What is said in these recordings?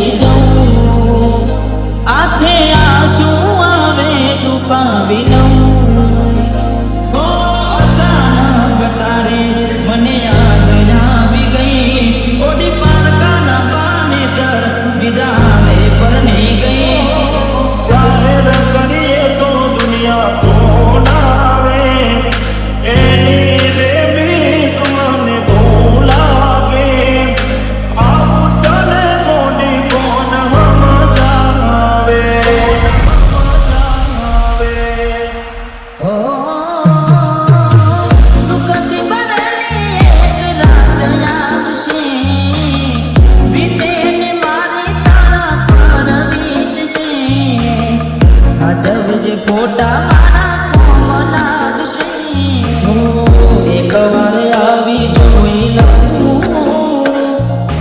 મરી જાઉં, આંખે આંસુ આવે છુપાવી લઉં. ઓ અચાનક તારે મને યાદ આવી ગઈ, ઓડી પારકાના પાને તર બીજા આવે પરણી ગઈ. જાહેર કરીએ તો દુનિયા કોણ આવે, એની રે બીક મને બહુ લાગે. આવું તને મોડી કોણ સમજાવે. ઓ દુઃખથી ભરેલી એક રાત આવશે, વીતેને મારી તારા પર વીતશે. સાચવ જે ફોટા મારા કોમ લાગશે. એક વાર આવી જોઈ લઉં,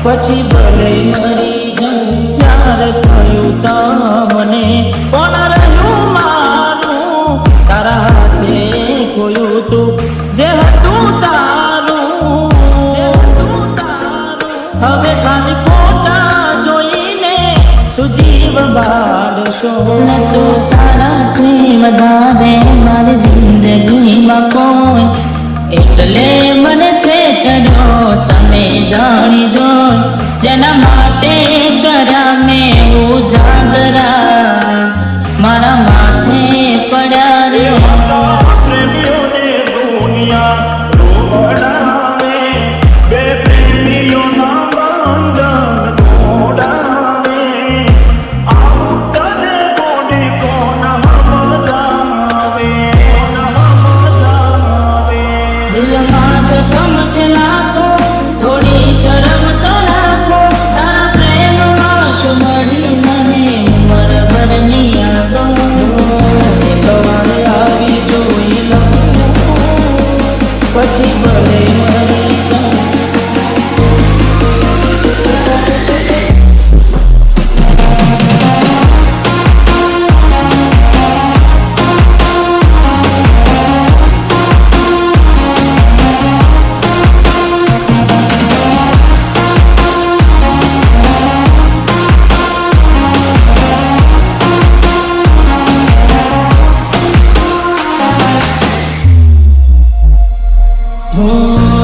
પછી ભલે મરી જાઉં. ત્યારે થયું તમને કોણ રહ્યું મારું, તારા હાથે ખોયું તું જે હતું તારું. હવે ખાલી ફોટા જોઈને સુજીવ બાળશો. તો તારાથી વધારે મારી જિંદગીમાં કોઈ, એટલે મને છે કર્યો તમે જાણી જો. જેના માટે કર્યા મેં ઉજાગરા, મારા માથે પડ્યા રે. પ્રેમીઓને દુનિયા રોવડાવે, બે પ્રેમીઓના બંધન તોડાવે. આવું તને મોડી કોણ સમજાવે. દિલમાં જખમ છે લાખો, થોડી શરમ તો રાખો. તારા પ્રેમમાં શું મળી મને ઉંમરભરની યાદો. એક વાર આવી જોઈ લઉં, પછી ભલે મરી જાઉં.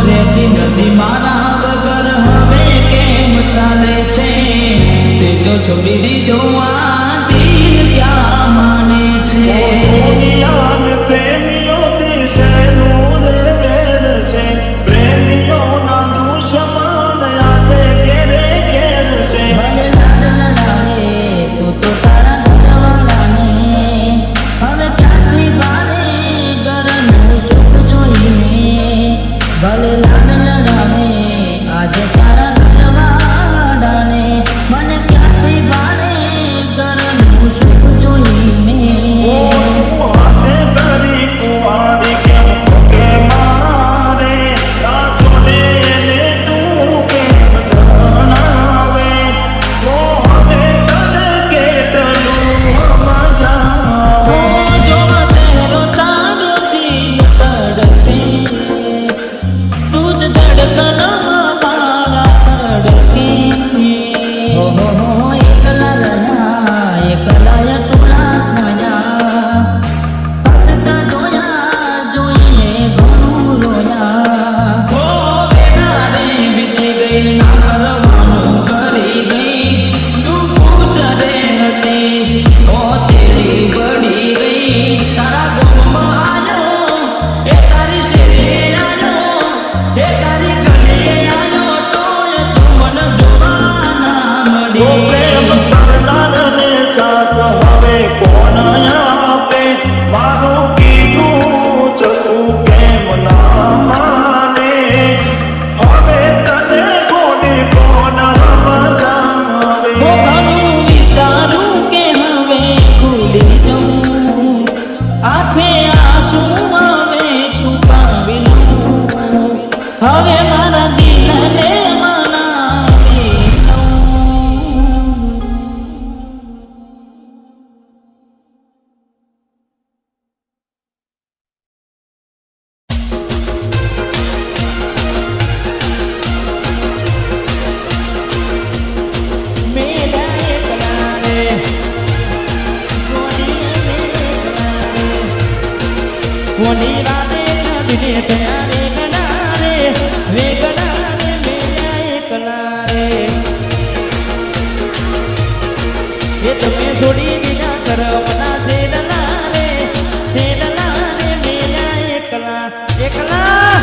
રેતી નદી મારા વગર હવે કેમ ચાલે છે, તે તો છોડી દીધો આ દિલ ક્યાં માને છે. દુનિયાને પ્રેમીઓની શેનું રે બેન છે, પ્રેમીઓના દુશ્મન આજે ઘેરે ઘેર છે. ભલે લાડ લડાવે તું તો તારા ઘરવાળાને, હવે ક્યાંથી બારે ઘરનું સુખ જોઈને. ભલે લાડ લડાવે આજે તારા ઘરવાળાને, મને ક્યાંથી બારે ઘર કોની રાતે નદીને થયા વેગડા રે મેલ્યા એકલા રે એ તમે છોડી દીધા શરમના શેડલા રે મેલ્યા એકલા એકલા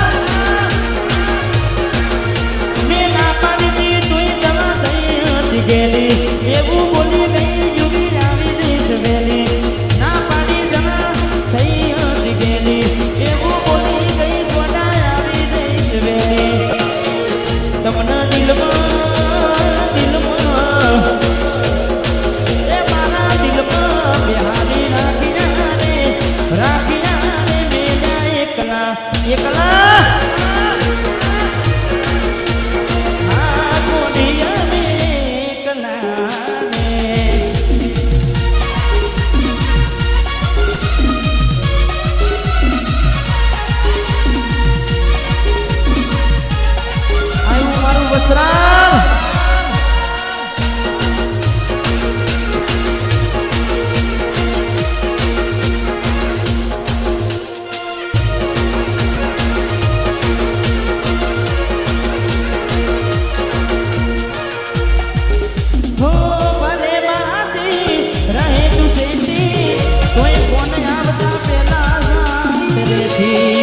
મેં ના પાડી દી તુંય જવા થઈ હતી ગેલી એવું બોલી ગઈ યુગી આવી જઈશ વેલી ના પાડી જવા થઈ હતી ગેલી એવું બોલી ગઈ ગોડા આવી જઈશ વેલી તમને દિલમાં એ મારા દિલમાં બિહારી રાખીયા રે મેલ્યા એકલા એકલા હા કોડિયા રે એકલા આયું મારું વસ્ત્રાલ હો ભલે માતી રહે તું સેતી કોઈ ફોન આવતા પેલા સાસરેથી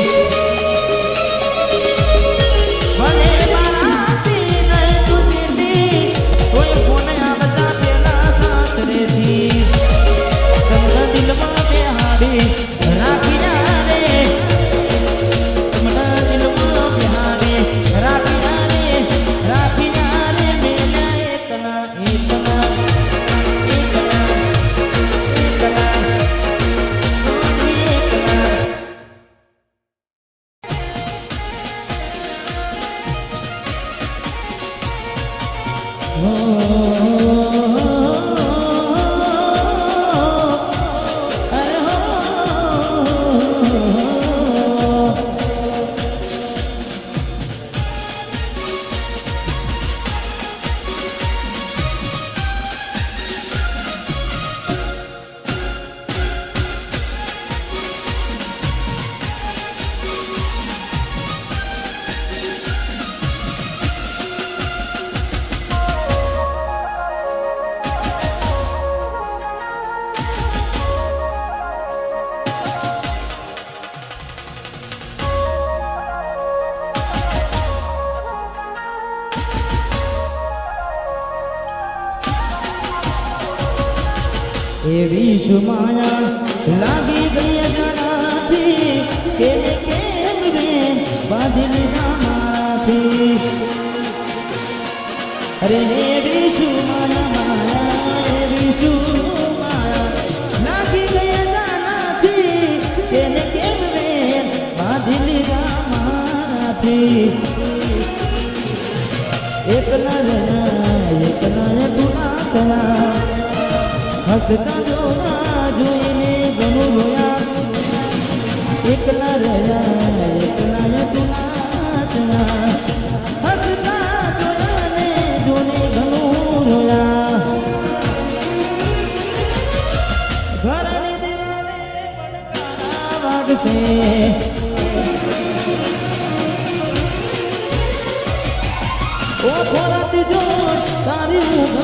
ભલે માતી રહે તું સેતી કોઈ ફોન આવતા પેલા સાસરેથી તમને દિલમાં બેહાડી રાખીના રે તમને દિલમાં બેહાડી રાખીના રે મેલ્યા એકલા એકલા એવી સુમાયા લાગી ગઈ જણાથી કેને કેમ રે બાંધી લીધા મારાથી અરે એવી સુમાયા એવી સુમાયા લાગી ગઈ જણાથી કેને કેમ રે બાંધી લીધા મારાથી એકલા તું ના કરા હસતા જોના જોઈને ઘણું રોયા એકલા રહ્યા તું નાચના હસતા જોયાને જોને ઘણું રોયા ઘરની દિવાલે પડકારા વાગશે ઓ ખોરાતી જો તારી